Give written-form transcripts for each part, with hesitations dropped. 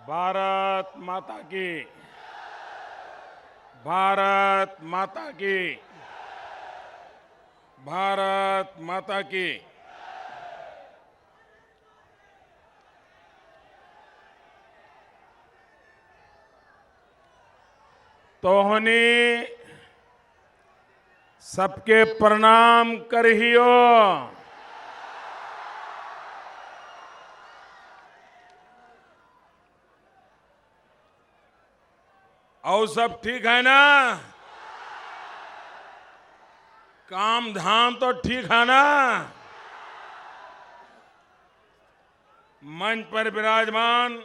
भारत माता की, भारत माता की, भारत माता की। तोहनी सबके प्रणाम करियो। और सब ठीक है ना? काम धाम तो ठीक है ना? मंच पर विराजमान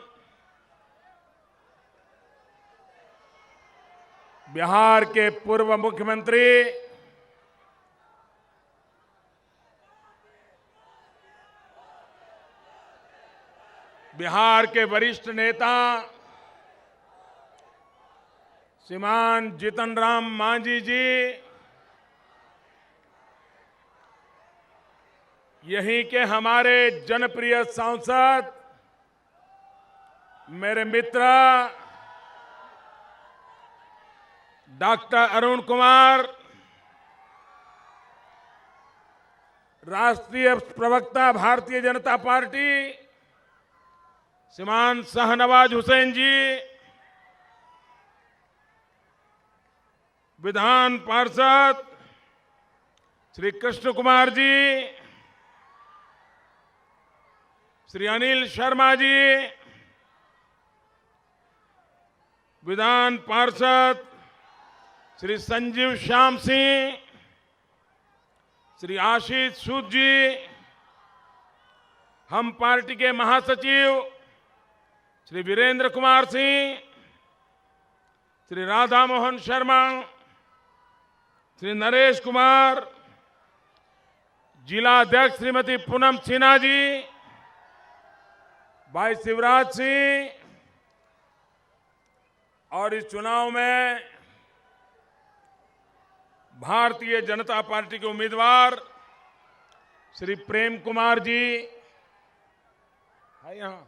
बिहार के पूर्व मुख्यमंत्री बिहार के वरिष्ठ नेता श्रीमान जीतन राम मांझी जी, यहीं के हमारे जनप्रिय सांसद मेरे मित्र डॉक्टर अरुण कुमार, राष्ट्रीय प्रवक्ता भारतीय जनता पार्टी श्रीमान शाहनवाज हुसैन जी, विधान पार्षद श्री कृष्ण कुमार जी, श्री अनिल शर्मा जी, विधान पार्षद श्री संजीव श्याम सिंह, श्री आशीष सूद जी, हम पार्टी के महासचिव श्री वीरेंद्र कुमार सिंह, श्री राधा मोहन शर्मा, श्री नरेश कुमार, जिला अध्यक्ष श्रीमती पूनम सिन्हा जी, भाई शिवराज सिंह, और इस चुनाव में भारतीय जनता पार्टी के उम्मीदवार श्री प्रेम कुमार जी है यहां,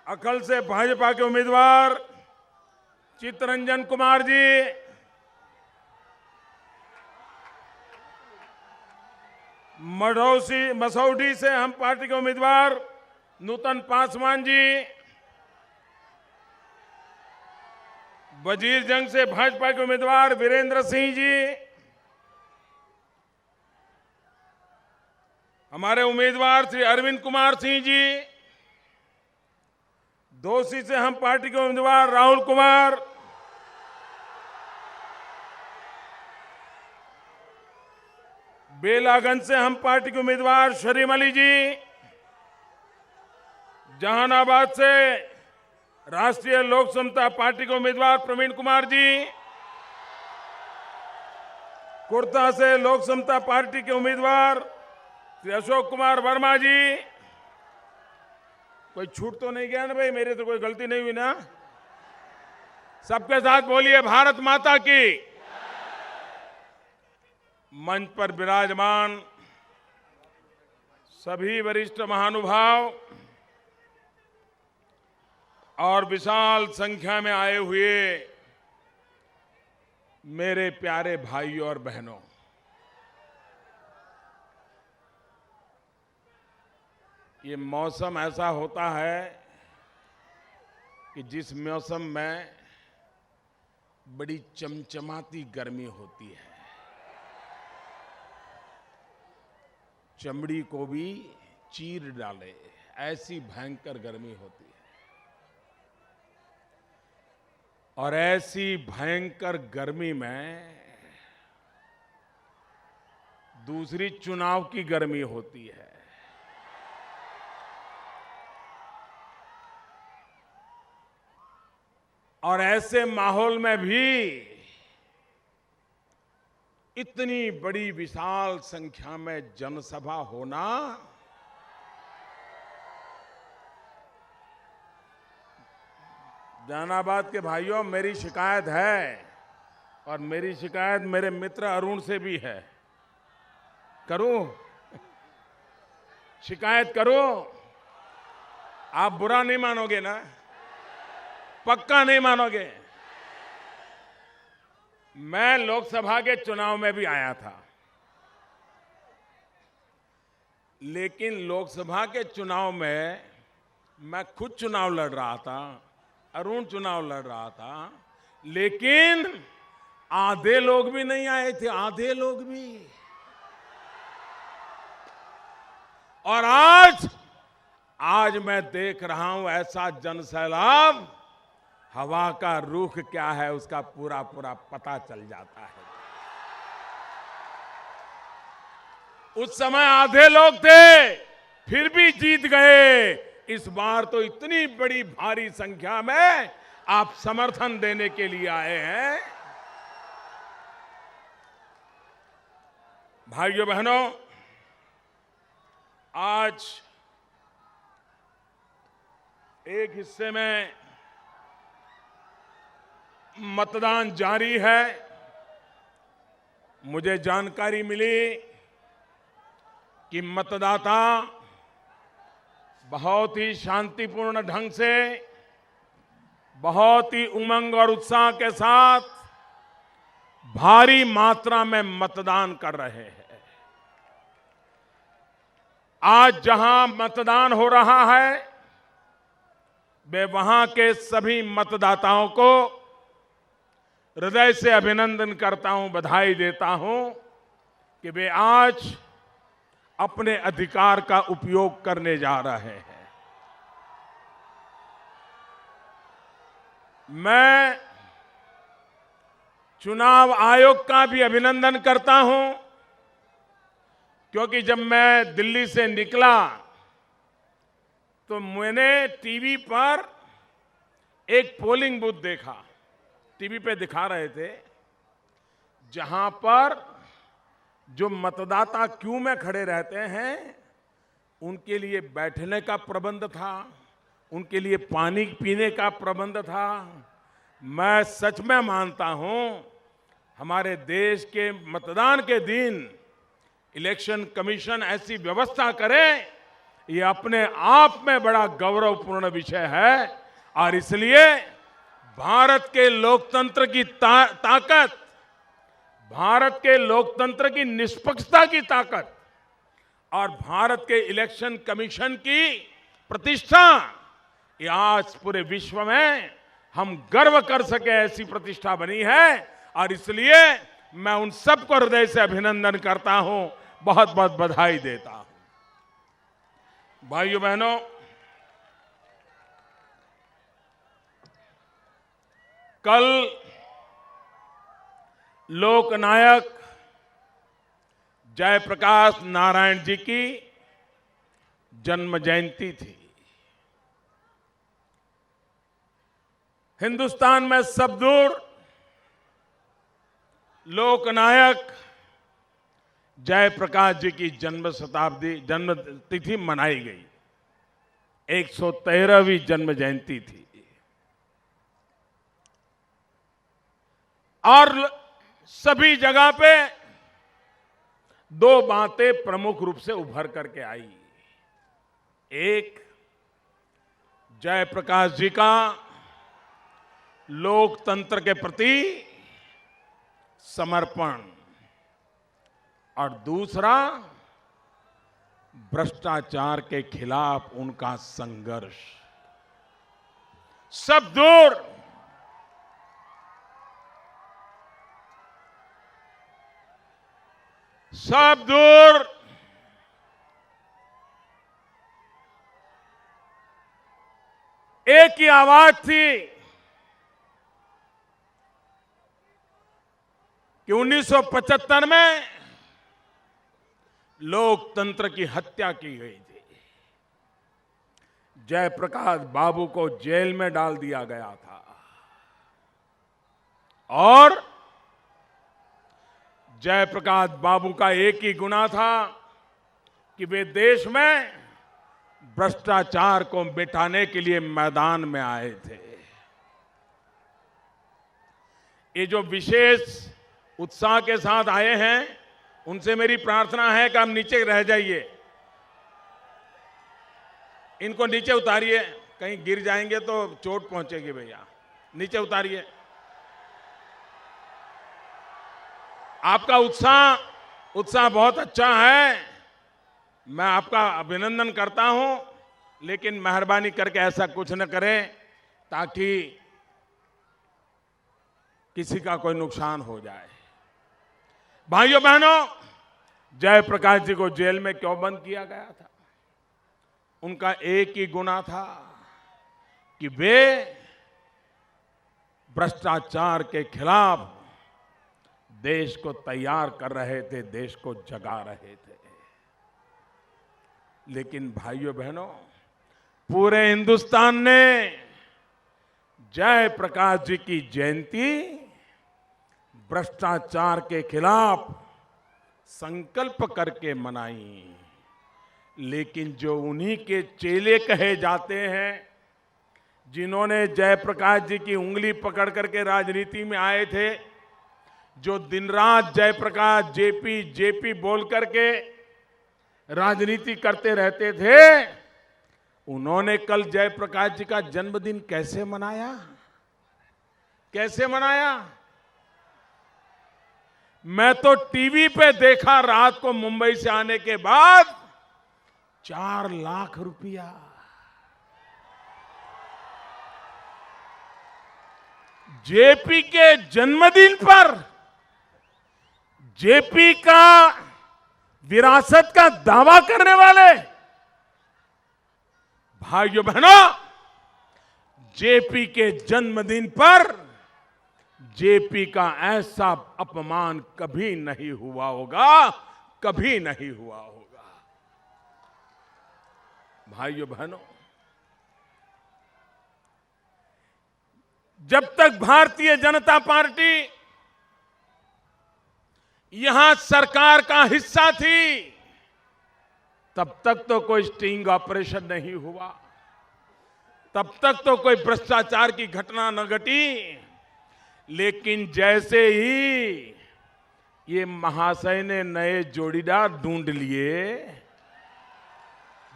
अकल से भाजपा के उम्मीदवार चित्तरंजन कुमार जी, मसौढ़ी से हम पार्टी के उम्मीदवार नूतन पासवान जी, वजीरजंग से भाजपा के उम्मीदवार वीरेंद्र सिंह जी, हमारे उम्मीदवार श्री अरविंद कुमार सिंह जी, दोषी से हम पार्टी के उम्मीदवार राहुल कुमार, बेलागंज से हम पार्टी के उम्मीदवार शरीम अली जी, जहानाबाद से राष्ट्रीय लोक समता पार्टी के उम्मीदवार प्रवीण कुमार जी, कुर्ता से लोक समता पार्टी के उम्मीदवार श्री अशोक कुमार वर्मा जी। कोई छूट तो नहीं गया ना भाई? मेरे तो कोई गलती नहीं हुई ना? सबके साथ बोलिए भारत माता की। मंच पर विराजमान सभी वरिष्ठ महानुभाव और विशाल संख्या में आए हुए मेरे प्यारे भाइयों और बहनों, ये मौसम ऐसा होता है कि जिस मौसम में बड़ी चमचमाती गर्मी होती है, चमड़ी को भी चीर डाले, ऐसी भयंकर गर्मी होती है। और ऐसी भयंकर गर्मी में दूसरी चुनाव की गर्मी होती है। और ऐसे माहौल में भी इतनी बड़ी विशाल संख्या में जनसभा होना जहानाबाद के भाइयों, मेरी शिकायत है और मेरी शिकायत मेरे मित्र अरुण से भी है। करूं? शिकायत करूं? आप बुरा नहीं मानोगे ना? पक्का नहीं मानोगे? मैं लोकसभा के चुनाव में भी आया था, लेकिन लोकसभा के चुनाव में मैं खुद चुनाव लड़ रहा था, अरुण चुनाव लड़ रहा था, लेकिन आधे लोग भी नहीं आए थे, आधे लोग भी। और आज मैं देख रहा हूं ऐसा जनसैलाब, हवा का रुख क्या है उसका पूरा पूरा पता चल जाता है। उस समय आधे लोग थे, फिर भी जीत गए। इस बार तो इतनी बड़ी भारी संख्या में आप समर्थन देने के लिए आए हैं। भाइयों बहनों, आज एक हिस्से में मतदान जारी है। मुझे जानकारी मिली कि मतदाता बहुत ही शांतिपूर्ण ढंग से, बहुत ही उमंग और उत्साह के साथ भारी मात्रा में मतदान कर रहे हैं। आज जहां मतदान हो रहा है, मैं वहां के सभी मतदाताओं को हृदय से अभिनंदन करता हूं, बधाई देता हूं कि वे आज अपने अधिकार का उपयोग करने जा रहे हैं। मैं चुनाव आयोग का भी अभिनंदन करता हूं, क्योंकि जब मैं दिल्ली से निकला तो मैंने टीवी पर एक पोलिंग बूथ देखा, टीवी पे दिखा रहे थे, जहां पर जो मतदाता क्यू में खड़े रहते हैं उनके लिए बैठने का प्रबंध था, उनके लिए पानी पीने का प्रबंध था। मैं सच में मानता हूं हमारे देश के मतदान के दिन इलेक्शन कमीशन ऐसी व्यवस्था करे, ये अपने आप में बड़ा गौरवपूर्ण विषय है। और इसलिए भारत के लोकतंत्र की ताकत, भारत के लोकतंत्र की निष्पक्षता की ताकत और भारत के इलेक्शन कमीशन की प्रतिष्ठा, ये आज पूरे विश्व में हम गर्व कर सके ऐसी प्रतिष्ठा बनी है। और इसलिए मैं उन सबको हृदय से अभिनंदन करता हूं, बहुत बहुत बधाई देता हूं। भाइयों बहनों, कल लोकनायक जयप्रकाश नारायण जी की जन्म जयंती थी। हिंदुस्तान में सब दूर लोकनायक जयप्रकाश जी की जन्म तिथि मनाई गई। 113वीं जन्म जयंती थी। और सभी जगह पे दो बातें प्रमुख रूप से उभर करके आई। एक, जयप्रकाश जी का लोकतंत्र के प्रति समर्पण, और दूसरा, भ्रष्टाचार के खिलाफ उनका संघर्ष। सब दूर एक ही आवाज थी कि 1975 में लोकतंत्र की हत्या की गई थी। जयप्रकाश बाबू को जेल में डाल दिया गया था और जयप्रकाश बाबू का एक ही गुनाह था कि वे देश में भ्रष्टाचार को मिटाने के लिए मैदान में आए थे। ये जो विशेष उत्साह के साथ आए हैं, उनसे मेरी प्रार्थना है कि आप नीचे रह जाइए, इनको नीचे उतारिए, कहीं गिर जाएंगे तो चोट पहुंचेगी भैया। नीचे उतारिए। आपका उत्साह बहुत अच्छा है, मैं आपका अभिनंदन करता हूं, लेकिन मेहरबानी करके ऐसा कुछ न करें ताकि किसी का कोई नुकसान हो जाए। भाइयों बहनों, जयप्रकाश जी को जेल में क्यों बंद किया गया था? उनका एक ही गुनाह था कि वे भ्रष्टाचार के खिलाफ देश को तैयार कर रहे थे, देश को जगा रहे थे। लेकिन भाइयों बहनों, पूरे हिंदुस्तान ने जयप्रकाश जी की जयंती भ्रष्टाचार के खिलाफ संकल्प करके मनाई। लेकिन जो उन्हीं के चेले कहे जाते हैं, जिन्होंने जयप्रकाश जी की उंगली पकड़ करके राजनीति में आए थे, जो दिन रात जयप्रकाश जेपी जेपी बोल करके राजनीति करते रहते थे, उन्होंने कल जयप्रकाश जी का जन्मदिन कैसे मनाया? कैसे मनाया? मैं तो टीवी पे देखा रात को मुंबई से आने के बाद 4 लाख रुपया। जेपी के जन्मदिन पर जेपी का विरासत का दावा करने वाले भाइयों बहनों, जेपी के जन्मदिन पर जेपी का ऐसा अपमान कभी नहीं हुआ होगा, कभी नहीं हुआ होगा। भाइयों बहनों, जब तक भारतीय जनता पार्टी यहां सरकार का हिस्सा थी, तब तक तो कोई स्टिंग ऑपरेशन नहीं हुआ, तब तक तो कोई भ्रष्टाचार की घटना न घटी। लेकिन जैसे ही ये महाशय ने नए जोड़ीदार ढूंढ लिए,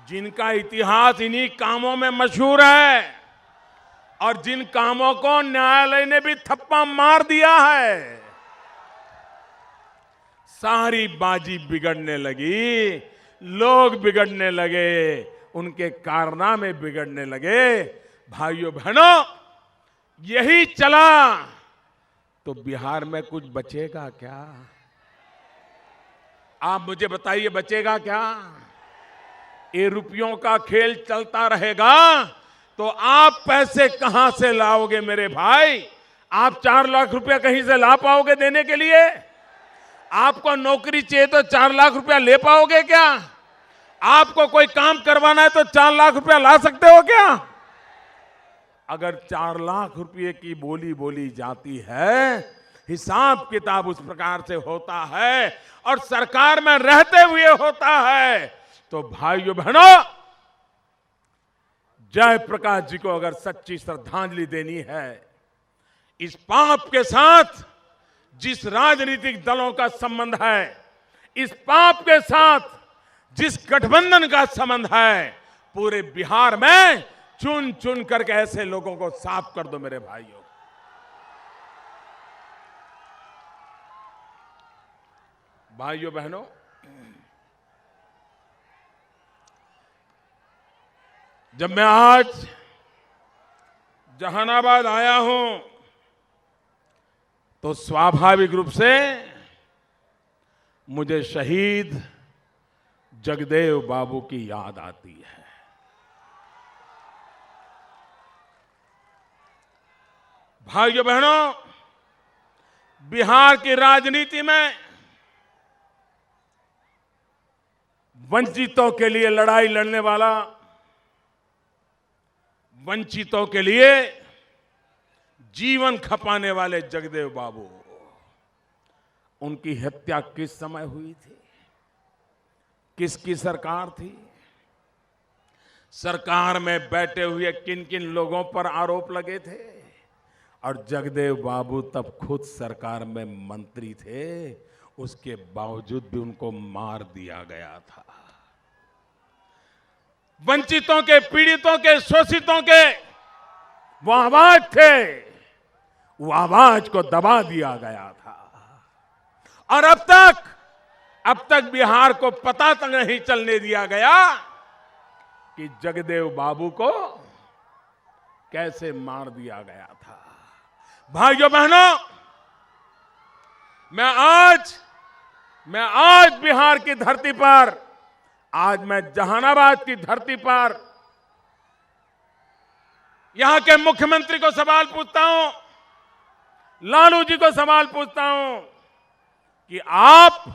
जिनका इतिहास इन्हीं कामों में मशहूर है और जिन कामों को न्यायालय ने भी थप्पा मार दिया है, सारी बाजी बिगड़ने लगी, लोग बिगड़ने लगे, उनके कारनामे बिगड़ने लगे। भाइयों बहनों, यही चला तो बिहार में कुछ बचेगा क्या? आप मुझे बताइए, बचेगा क्या? ये रुपयों का खेल चलता रहेगा तो आप पैसे कहां से लाओगे मेरे भाई? आप 4 लाख रुपया कहीं से ला पाओगे देने के लिए? आपको नौकरी चाहिए तो 4 लाख रुपया ले पाओगे क्या? आपको कोई काम करवाना है तो 4 लाख रुपया ला सकते हो क्या? अगर 4 लाख रुपये की बोली बोली जाती है, हिसाब किताब उस प्रकार से होता है और सरकार में रहते हुए होता है, तो भाइयों बहनों, जयप्रकाश जी को अगर सच्ची श्रद्धांजलि देनी है, इस पाप के साथ जिस राजनीतिक दलों का संबंध है, इस पाप के साथ जिस गठबंधन का संबंध है, पूरे बिहार में चुन चुन करके ऐसे लोगों को साफ कर दो मेरे भाइयों। भाइयों बहनों, जब मैं आज जहानाबाद आया हूं तो स्वाभाविक रूप से मुझे शहीद जगदेव बाबू की याद आती है। भाइयों बहनों, बिहार की राजनीति में वंचितों के लिए लड़ाई लड़ने वाला, वंचितों के लिए जीवन खपाने वाले जगदेव बाबू, उनकी हत्या किस समय हुई थी? किसकी सरकार थी? सरकार में बैठे हुए किन किन लोगों पर आरोप लगे थे? और जगदेव बाबू तब खुद सरकार में मंत्री थे, उसके बावजूद भी उनको मार दिया गया था। वंचितों के, पीड़ितों के, शोषितों के वो आवाज थे, वो आवाज को दबा दिया गया था। और अब तक बिहार को पता तक नहीं चलने दिया गया कि जगदेव बाबू को कैसे मार दिया गया था। भाइयों बहनों, मैं आज बिहार की धरती पर, आज मैं जहानाबाद की धरती पर यहां के मुख्यमंत्री को सवाल पूछता हूं, लालू जी को सवाल पूछता हूं कि आप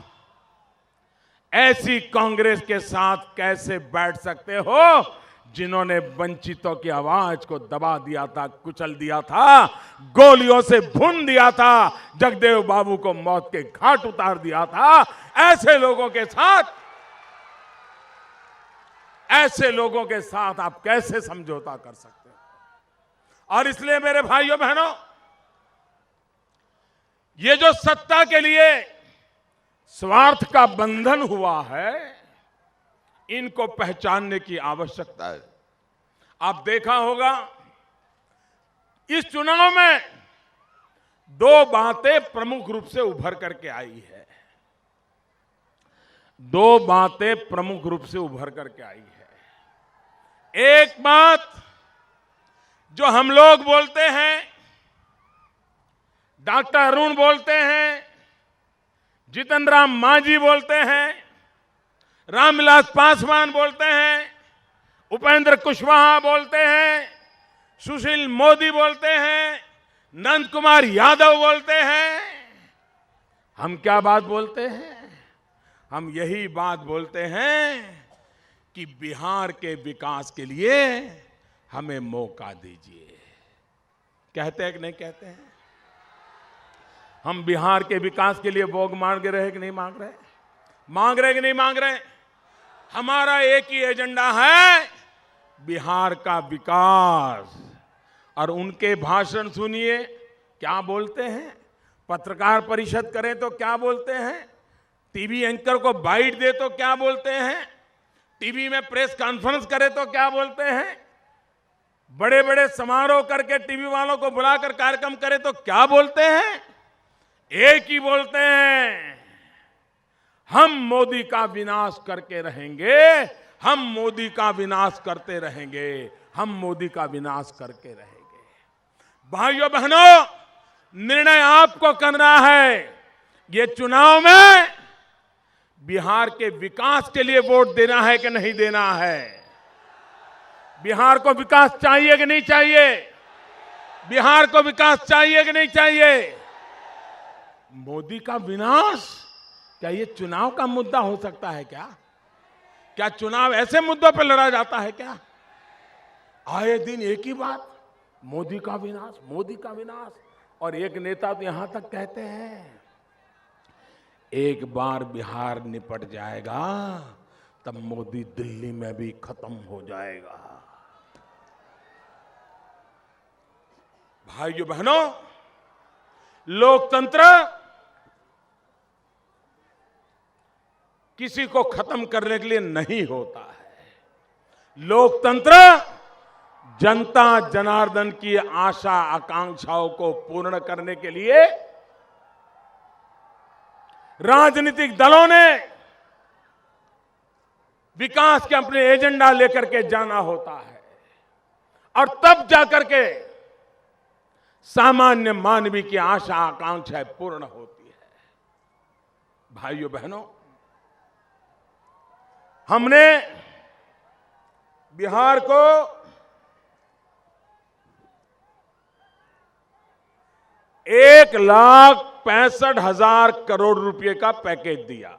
ऐसी कांग्रेस के साथ कैसे बैठ सकते हो जिन्होंने वंचितों की आवाज को दबा दिया था, कुचल दिया था, गोलियों से भून दिया था, जगदेव बाबू को मौत के घाट उतार दिया था। ऐसे लोगों के साथ आप कैसे समझौता कर सकते हो? और इसलिए मेरे भाइयों बहनों, ये जो सत्ता के लिए स्वार्थ का बंधन हुआ है, इनको पहचानने की आवश्यकता है। आप देखा होगा इस चुनाव में दो बातें प्रमुख रूप से उभर करके आई है। दो बातें प्रमुख रूप से उभर करके आई है। एक बात जो हम लोग बोलते हैं, डॉक्टर अरुण बोलते हैं, जीतन राम मांझी बोलते हैं, रामविलास पासवान बोलते हैं, उपेंद्र कुशवाहा बोलते हैं, सुशील मोदी बोलते हैं, नंद कुमार यादव बोलते हैं। हम क्या बात बोलते हैं? हम यही बात बोलते हैं कि बिहार के विकास के लिए हमें मौका दीजिए। कहते हैं कि नहीं कहते हैं? हम बिहार के विकास के लिए वोट मांग रहे कि नहीं मांग रहे? मांग रहे कि नहीं मांग रहे? हमारा एक ही एजेंडा है, बिहार का विकास। और उनके भाषण सुनिए, क्या बोलते हैं? पत्रकार परिषद करें तो क्या बोलते हैं? टीवी एंकर को बाइट दे तो क्या बोलते हैं? टीवी में प्रेस कॉन्फ्रेंस करे तो क्या बोलते हैं? बड़े बड़े समारोह करके टीवी वालों को बुलाकर कार्यक्रम करे तो क्या बोलते हैं? एक ही बोलते हैं, हम मोदी का विनाश करके रहेंगे, हम मोदी का विनाश करते रहेंगे, हम मोदी का विनाश करके रहेंगे। भाइयों बहनों, निर्णय आपको करना है। ये चुनाव में बिहार के विकास के लिए वोट देना है कि नहीं देना है? बिहार को विकास चाहिए कि नहीं चाहिए? बिहार को विकास चाहिए कि नहीं चाहिए? मोदी का विनाश, क्या ये चुनाव का मुद्दा हो सकता है क्या? क्या चुनाव ऐसे मुद्दों पर लड़ा जाता है क्या? आए दिन एक ही बात, मोदी का विनाश, मोदी का विनाश। और एक नेता तो यहां तक कहते हैं, एक बार बिहार निपट जाएगा तब मोदी दिल्ली में भी खत्म हो जाएगा। भाइयों बहनों, लोकतंत्र किसी को खत्म करने के लिए नहीं होता है। लोकतंत्र जनता जनार्दन की आशा आकांक्षाओं को पूर्ण करने के लिए राजनीतिक दलों ने विकास के अपने एजेंडा लेकर के जाना होता है, और तब जाकर के सामान्य मानवीय की आशा आकांक्षाएं पूर्ण होती है। भाइयों बहनों, हमने बिहार को ₹1,65,000 करोड़ रुपए का पैकेज दिया।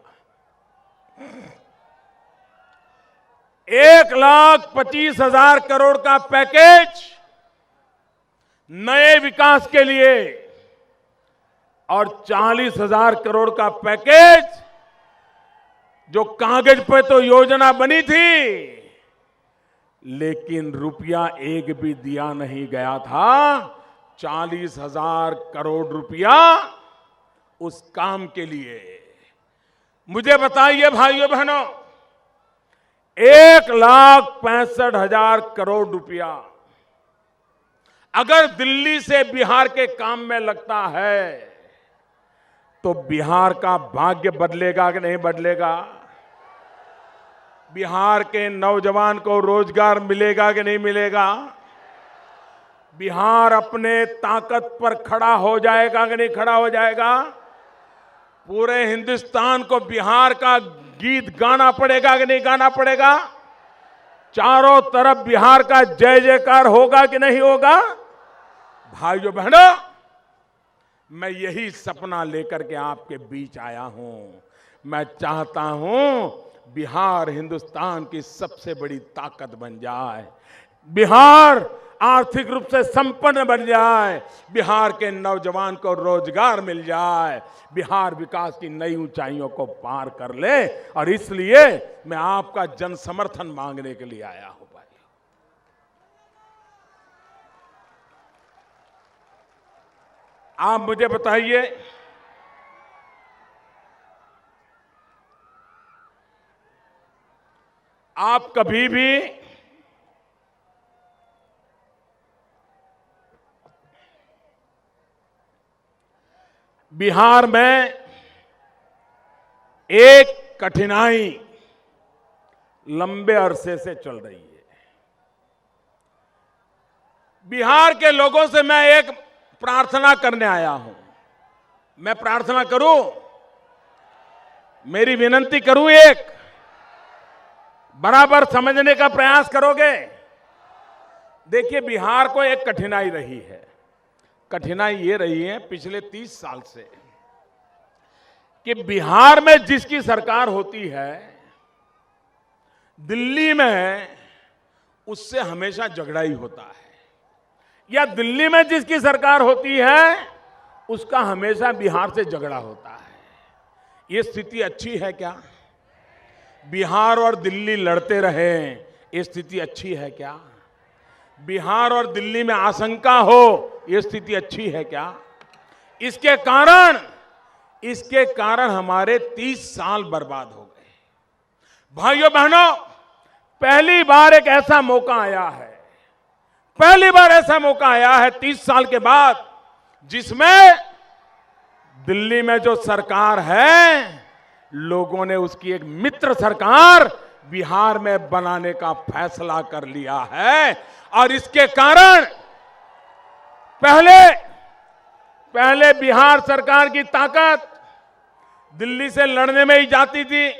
1,25,000 करोड़ का पैकेज नए विकास के लिए, और 40,000 करोड़ का पैकेज जो कागज पे तो योजना बनी थी, लेकिन रुपया एक भी दिया नहीं गया था। 40,000 करोड़ रुपया उस काम के लिए। मुझे बताइए भाइयों बहनों, 1,65,000 करोड़ रुपया अगर दिल्ली से बिहार के काम में लगता है तो बिहार का भाग्य बदलेगा कि नहीं बदलेगा? बिहार के नौजवान को रोजगार मिलेगा कि नहीं मिलेगा? बिहार अपने ताकत पर खड़ा हो जाएगा कि नहीं खड़ा हो जाएगा? पूरे हिंदुस्तान को बिहार का गीत गाना पड़ेगा कि नहीं गाना पड़ेगा? चारों तरफ बिहार का जय जयकार होगा कि नहीं होगा? भाइयों बहनों, मैं यही सपना लेकर के आपके बीच आया हूं। मैं चाहता हूं बिहार हिंदुस्तान की सबसे बड़ी ताकत बन जाए, बिहार आर्थिक रूप से संपन्न बन जाए, बिहार के नौजवान को रोजगार मिल जाए, बिहार विकास की नई ऊंचाइयों को पार कर ले। और इसलिए मैं आपका जन समर्थन मांगने के लिए आया हूं। भाई, आप मुझे बताइए, आप कभी भी बिहार में एक कठिनाई लंबे अरसे से चल रही है। बिहार के लोगों से मैं एक प्रार्थना करने आया हूं। मैं प्रार्थना करूं, मेरी विनती करूं, एक बराबर समझने का प्रयास करोगे? देखिए, बिहार को एक कठिनाई रही है। कठिनाई ये रही है पिछले 30 साल से कि बिहार में जिसकी सरकार होती है, दिल्ली में उससे हमेशा झगड़ा ही होता है, या दिल्ली में जिसकी सरकार होती है उसका हमेशा बिहार से झगड़ा होता है। ये स्थिति अच्छी है क्या? बिहार और दिल्ली लड़ते रहे, ये स्थिति अच्छी है क्या? बिहार और दिल्ली में आशंका हो, ये स्थिति अच्छी है क्या? इसके कारण हमारे 30 साल बर्बाद हो गए। भाइयों बहनों, पहली बार एक ऐसा मौका आया है, पहली बार ऐसा मौका आया है 30 साल के बाद, जिसमें दिल्ली में जो सरकार है, लोगों ने उसकी एक मित्र सरकार बिहार में बनाने का फैसला कर लिया है। और इसके कारण पहले बिहार सरकार की ताकत दिल्ली से लड़ने में ही जाती थी।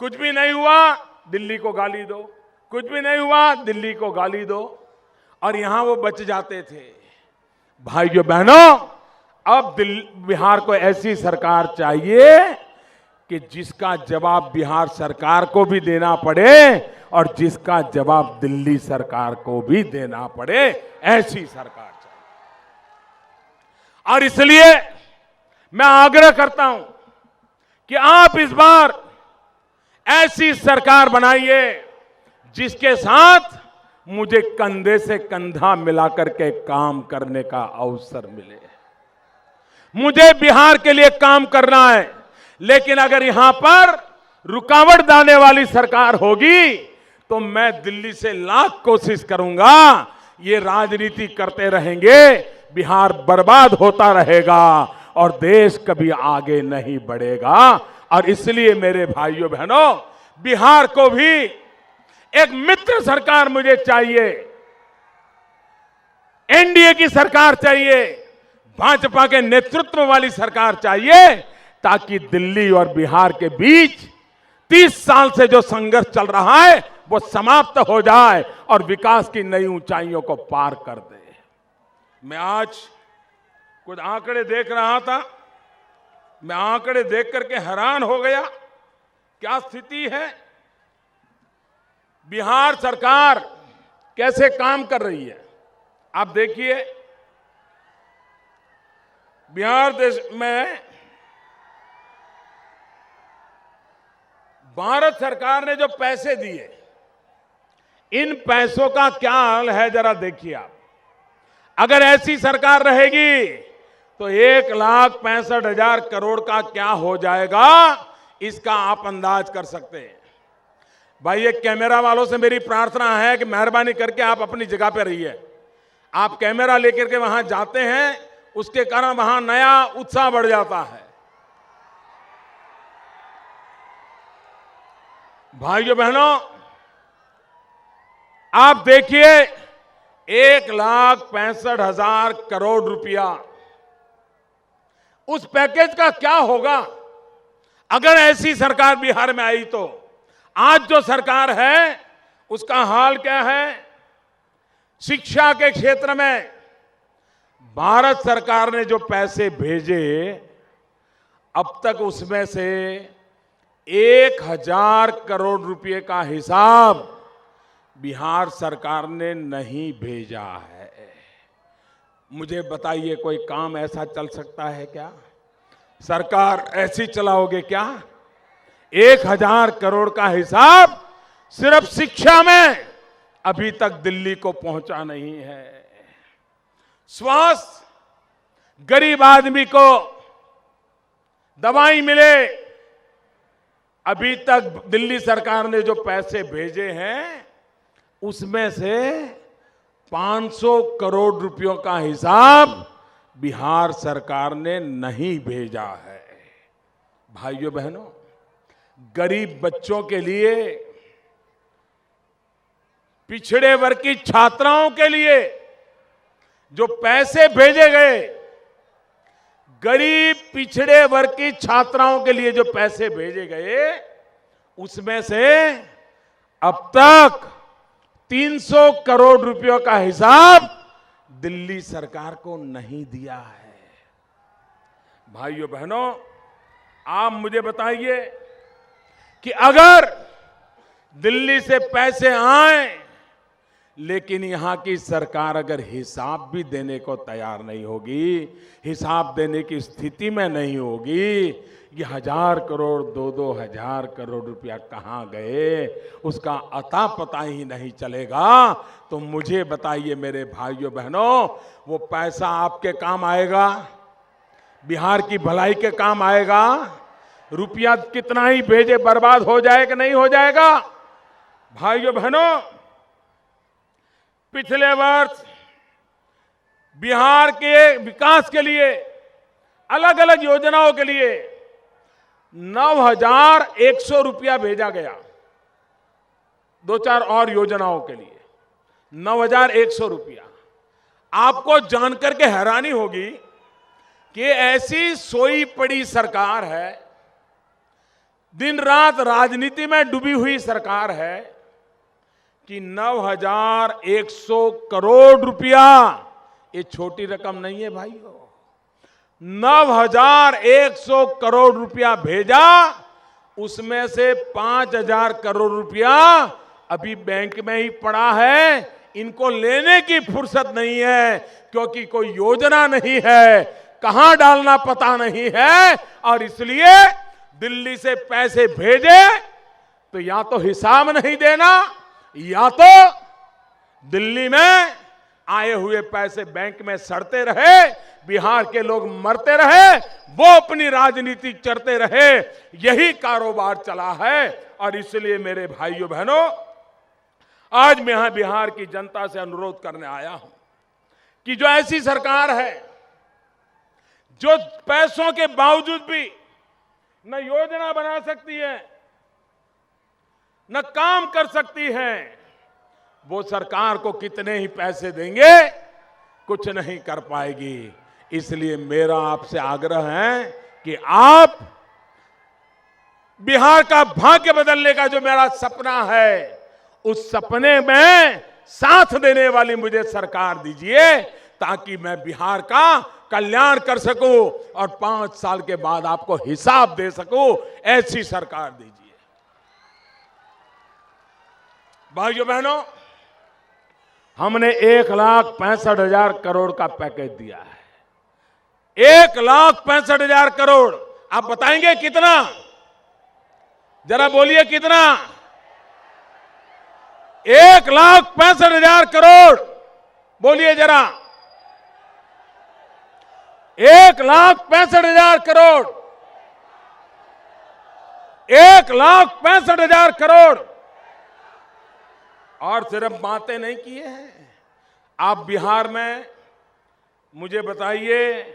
कुछ भी नहीं हुआ, दिल्ली को गाली दो, कुछ भी नहीं हुआ, दिल्ली को गाली दो, और यहां वो बच जाते थे। भाइयों बहनों, अब बिहार को ऐसी सरकार चाहिए कि जिसका जवाब बिहार सरकार को भी देना पड़े और जिसका जवाब दिल्ली सरकार को भी देना पड़े, ऐसी सरकार चाहिए। और इसलिए मैं आग्रह करता हूं कि आप इस बार ऐसी सरकार बनाइए जिसके साथ मुझे कंधे से कंधा मिलाकर के काम करने का अवसर मिले। मुझे बिहार के लिए काम करना है, लेकिन अगर यहां पर रुकावट डालने वाली सरकार होगी तो मैं दिल्ली से लाख कोशिश करूंगा। ये राजनीति करते रहेंगे, बिहार बर्बाद होता रहेगा और देश कभी आगे नहीं बढ़ेगा। और इसलिए मेरे भाइयों बहनों, बिहार को भी एक मित्र सरकार मुझे चाहिए, एनडीए की सरकार चाहिए, भाजपा के नेतृत्व वाली सरकार चाहिए, ताकि दिल्ली और बिहार के बीच 30 साल से जो संघर्ष चल रहा है वो समाप्त हो जाए और विकास की नई ऊंचाइयों को पार कर दे। मैं आज कुछ आंकड़े देख रहा था, मैं आंकड़े देख करके हैरान हो गया। क्या स्थिति है, बिहार सरकार कैसे काम कर रही है। आप देखिए, बिहार देश में भारत सरकार ने जो पैसे दिए, इन पैसों का क्या हाल है जरा देखिए आप। अगर ऐसी सरकार रहेगी तो 1,65,000 करोड़ का क्या हो जाएगा, इसका आप अंदाज कर सकते हैं। भाई, एक कैमरा वालों से मेरी प्रार्थना है कि मेहरबानी करके आप अपनी जगह पे रहिए। आप कैमरा लेकर के वहां जाते हैं, उसके कारण वहां नया उत्साह बढ़ जाता है। भाइयों बहनों, आप देखिए 1,65,000 करोड़ रुपया, उस पैकेज का क्या होगा अगर ऐसी सरकार बिहार में आई तो। आज जो सरकार है उसका हाल क्या है? शिक्षा के क्षेत्र में भारत सरकार ने जो पैसे भेजे, अब तक उसमें से 1,000 करोड़ रुपए का हिसाब बिहार सरकार ने नहीं भेजा है। मुझे बताइए, कोई काम ऐसा चल सकता है क्या? सरकार ऐसी चलाओगे क्या? 1,000 करोड़ का हिसाब सिर्फ शिक्षा में अभी तक दिल्ली को पहुंचा नहीं है। स्वास्थ्य, गरीब आदमी को दवाई मिले, अभी तक दिल्ली सरकार ने जो पैसे भेजे हैं उसमें से 500 करोड़ रुपयों का हिसाब बिहार सरकार ने नहीं भेजा है। भाइयों बहनों, गरीब बच्चों के लिए, पिछड़े वर्ग की छात्राओं के लिए जो पैसे भेजे गए, गरीब पिछड़े वर्ग की छात्राओं के लिए जो पैसे भेजे गए, उसमें से अब तक 300 करोड़ रुपयों का हिसाब दिल्ली सरकार को नहीं दिया है। भाइयों बहनों, आप मुझे बताइए कि अगर दिल्ली से पैसे आए लेकिन यहां की सरकार अगर हिसाब भी देने को तैयार नहीं होगी, हिसाब देने की स्थिति में नहीं होगी, ये 1,000 करोड़ 2-2 हजार करोड़ रुपया कहां गए उसका अता पता ही नहीं चलेगा, तो मुझे बताइए मेरे भाइयों बहनों, वो पैसा आपके काम आएगा? बिहार की भलाई के काम आएगा? रुपया कितना ही भेजे बर्बाद हो जाए कि नहीं हो जाएगा? भाइयों बहनों, पिछले वर्ष बिहार के विकास के लिए, अलग अलग योजनाओं के लिए 9,100 रुपया भेजा गया। 2-4 और योजनाओं के लिए 9,100 रुपया। आपको जानकर के हैरानी होगी कि ऐसी सोई पड़ी सरकार है, दिन रात राजनीति में डूबी हुई सरकार है कि 9,100 करोड़ रुपया, ये छोटी रकम नहीं है भाइयों। 9,100 करोड़ रुपया भेजा, उसमें से 5,000 करोड़ रुपया अभी बैंक में ही पड़ा है। इनको लेने की फुर्सत नहीं है क्योंकि कोई योजना नहीं है, कहां डालना पता नहीं है, और इसलिए दिल्ली से पैसे भेजे तो या तो हिसाब नहीं देना, या तो दिल्ली में आए हुए पैसे बैंक में सड़ते रहे, बिहार के लोग मरते रहे, वो अपनी राजनीति करते रहे। यही कारोबार चला है। और इसलिए मेरे भाइयों बहनों, आज मैं यहां बिहार की जनता से अनुरोध करने आया हूं कि जो ऐसी सरकार है जो पैसों के बावजूद भी न योजना बना सकती है, न काम कर सकती है, वो सरकार को कितने ही पैसे देंगे कुछ नहीं कर पाएगी। इसलिए मेरा आपसे आग्रह है कि आप बिहार का भाग्य बदलने का जो मेरा सपना है, उस सपने में साथ देने वाली मुझे सरकार दीजिए, ताकि मैं बिहार का कल्याण कर सकूं और 5 साल के बाद आपको हिसाब दे सकूं। ऐसी सरकार दीजिए। भाइयों बहनों, हमने 1,65,000 करोड़ का पैकेज दिया है। 1,65,000 करोड़। आप बताएंगे कितना? जरा बोलिए कितना? 1,65,000 करोड़। बोलिए जरा। 1,65,000 करोड़। 1,65,000 करोड़। और सिर्फ बातें नहीं किए हैं। आप बिहार में मुझे बताइए,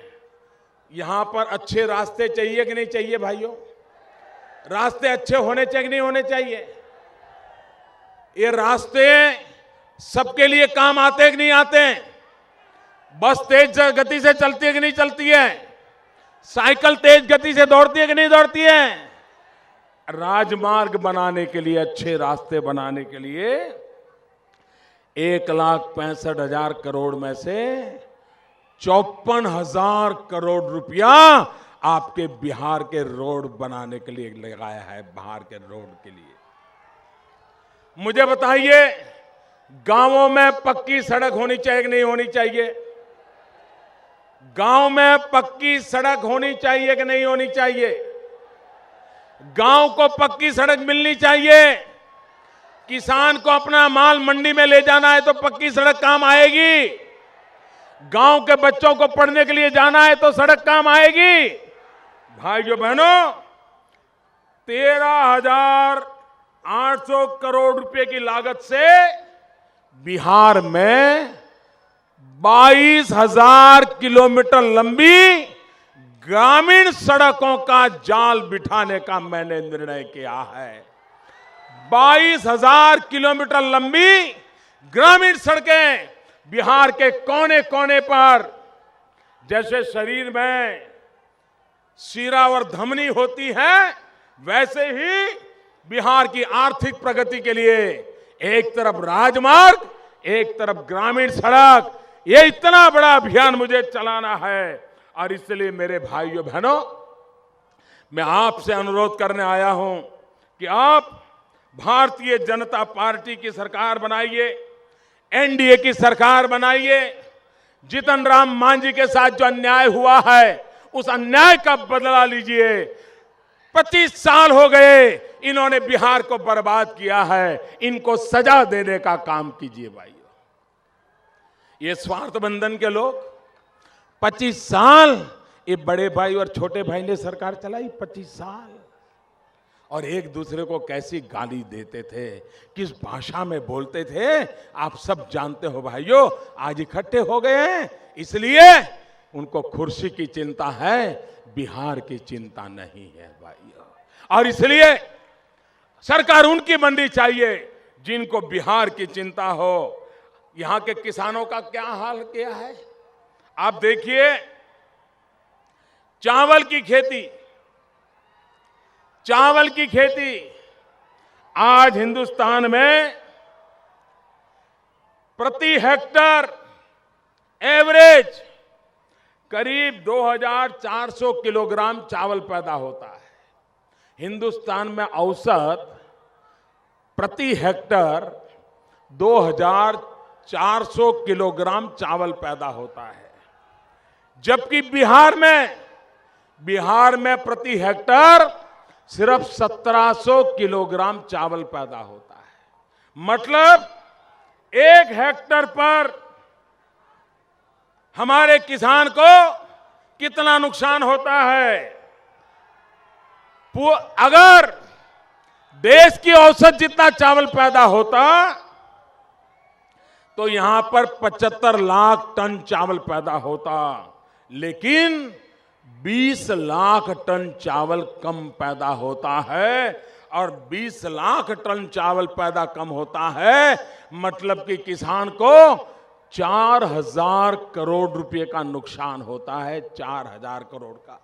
यहां पर अच्छे रास्ते चाहिए कि नहीं चाहिए भाइयों? रास्ते अच्छे होने चाहिए कि नहीं होने चाहिए? ये रास्ते सबके लिए काम आते हैं कि नहीं आते हैं? बस तेज गति से चलती है कि नहीं चलती है? साइकिल तेज गति से दौड़ती है कि नहीं दौड़ती है? राजमार्ग बनाने के लिए, अच्छे रास्ते बनाने के लिए 1,65,000 करोड़ में से 54,000 करोड़ रुपया आपके बिहार के रोड बनाने के लिए लगाया है। बिहार के रोड के लिए मुझे बताइए, गांवों में पक्की सड़क होनी चाहिए कि नहीं होनी चाहिए? गांव में पक्की सड़क होनी चाहिए कि नहीं होनी चाहिए? गांव को पक्की सड़क मिलनी चाहिए। किसान को अपना माल मंडी में ले जाना है तो पक्की सड़क काम आएगी। गांव के बच्चों को पढ़ने के लिए जाना है तो सड़क काम आएगी। भाइयों बहनों, 13,800 करोड़ रुपए की लागत से बिहार में 22,000 किलोमीटर लंबी ग्रामीण सड़कों का जाल बिठाने का मैंने निर्णय किया है। 22,000 किलोमीटर लंबी ग्रामीण सड़कें बिहार के कोने कोने पर, जैसे शरीर में शिरा और धमनी होती है, वैसे ही बिहार की आर्थिक प्रगति के लिए एक तरफ राजमार्ग, एक तरफ ग्रामीण सड़क, ये इतना बड़ा अभियान मुझे चलाना है। और इसलिए मेरे भाइयों बहनों, मैं आपसे अनुरोध करने आया हूं कि आप भारतीय जनता पार्टी की सरकार बनाइए, एनडीए की सरकार बनाइए। जीतन राम मांझी के साथ जो अन्याय हुआ है, उस अन्याय का बदला लीजिए। 25 साल हो गए इन्होंने बिहार को बर्बाद किया है, इनको सजा देने का काम कीजिए भाइयों। ये स्वार्थ बंधन के लोग 25 साल, ये बड़े भाई और छोटे भाई ने सरकार चलाई 25 साल, और एक दूसरे को कैसी गाली देते थे, किस भाषा में बोलते थे, आप सब जानते हो भाइयों। आज इकट्ठे हो गए हैं, इसलिए उनको कुर्सी की चिंता है, बिहार की चिंता नहीं है भाइयों। और इसलिए सरकार उनकी बननी चाहिए जिनको बिहार की चिंता हो। यहां के किसानों का क्या हाल किया है आप देखिए। चावल की खेती आज हिंदुस्तान में प्रति हेक्टर एवरेज करीब 2,400 किलोग्राम चावल पैदा होता है। हिंदुस्तान में औसत प्रति हेक्टर 2,400 किलोग्राम चावल पैदा होता है, जबकि बिहार में प्रति हेक्टर सिर्फ 1,700 किलोग्राम चावल पैदा होता है। मतलब 1 हेक्टर पर हमारे किसान को कितना नुकसान होता है। अगर देश की औसत जितना चावल पैदा होता तो यहां पर 75 लाख टन चावल पैदा होता, लेकिन 20 लाख टन चावल कम पैदा होता है। और 20 लाख टन चावल पैदा कम होता है, मतलब कि किसान को 4,000 करोड़ रुपए का नुकसान होता है। 4,000 करोड़ का।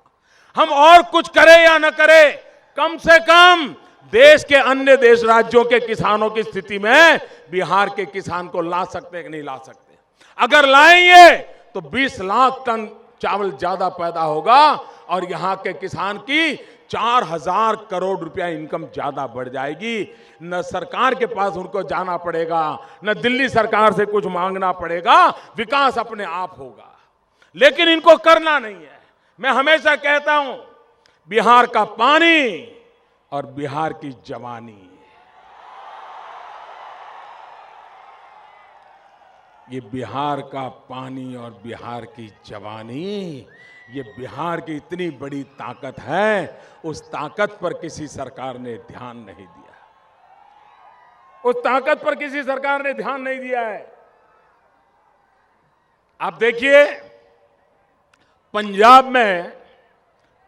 हम और कुछ करें या न करें, कम से कम देश के अन्य देश राज्यों के किसानों की स्थिति में बिहार के किसान को ला सकते हैं कि नहीं ला सकते? अगर लाएंगे तो 20 लाख टन चावल ज्यादा पैदा होगा और यहां के किसान की 4,000 करोड़ रुपया इनकम ज्यादा बढ़ जाएगी। न सरकार के पास उनको जाना पड़ेगा, न दिल्ली सरकार से कुछ मांगना पड़ेगा, विकास अपने आप होगा। लेकिन इनको करना नहीं है। मैं हमेशा कहता हूं, बिहार का पानी और बिहार की जवानी, ये बिहार का पानी और बिहार की जवानी, ये बिहार की इतनी बड़ी ताकत है, उस ताकत पर किसी सरकार ने ध्यान नहीं दिया। उस ताकत पर किसी सरकार ने ध्यान नहीं दिया है। आप देखिए, पंजाब में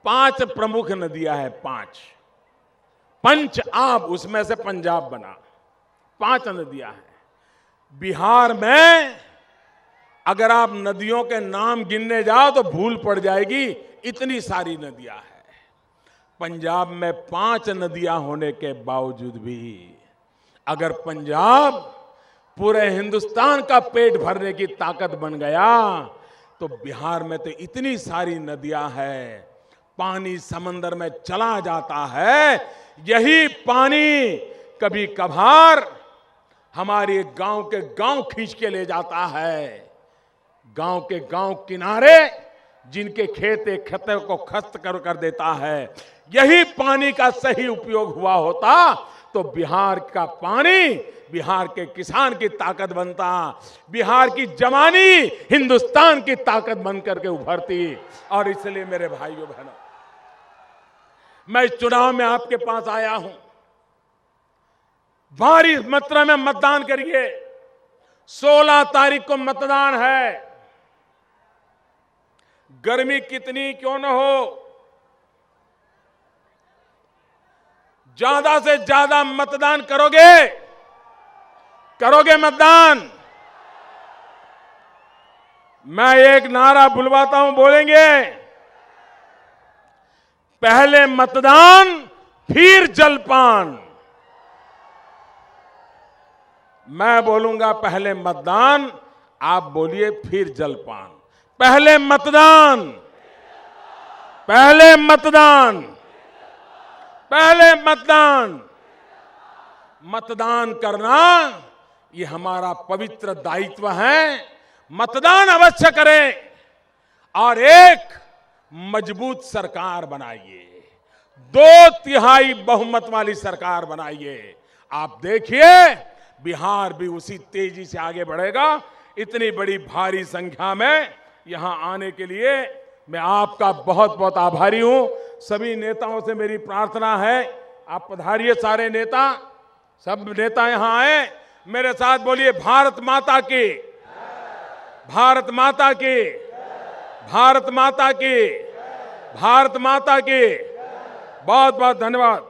5 प्रमुख नदियां हैं, 5 पंच आब, उसमें से पंजाब बना, 5 नदियां हैं। बिहार में अगर आप नदियों के नाम गिनने जाओ तो भूल पड़ जाएगी, इतनी सारी नदियां हैं। पंजाब में 5 नदियां होने के बावजूद भी अगर पंजाब पूरे हिंदुस्तान का पेट भरने की ताकत बन गया, तो बिहार में तो इतनी सारी नदियां हैं, पानी समंदर में चला जाता है। यही पानी कभी कभार हमारे गांव के गांव खींच के ले जाता है। गांव के गांव किनारे जिनके खेतों को खस्त कर देता है। यही पानी का सही उपयोग हुआ होता तो बिहार का पानी बिहार के किसान की ताकत बनता, बिहार की जवानी हिंदुस्तान की ताकत बनकर के उभरती। और इसलिए मेरे भाइयों बहनों, मैं इस चुनाव में आपके पास आया हूं, भारी मात्रा में मतदान करिए। 16 तारीख को मतदान है। गर्मी कितनी क्यों न हो, ज्यादा से ज्यादा मतदान करोगे मतदान। मैं एक नारा बुलवाता हूं, बोलेंगे, पहले मतदान फिर जलपान। मैं बोलूंगा पहले मतदान, आप बोलिए फिर जलपान। पहले मतदान, पहले मतदान, पहले मतदान। मतदान करना ये हमारा पवित्र दायित्व है। मतदान अवश्य करें और एक मजबूत सरकार बनाइए, 2/3 बहुमत वाली सरकार बनाइए। आप देखिए, बिहार भी उसी तेजी से आगे बढ़ेगा। इतनी बड़ी भारी संख्या में यहां आने के लिए मैं आपका बहुत बहुत आभारी हूं। सभी नेताओं से मेरी प्रार्थना है, आप पधारिए, सारे नेता, सब नेता यहां आए, मेरे साथ बोलिए, भारत माता की, भारत माता की, भारत माता की, भारत माता की। बहुत बहुत धन्यवाद।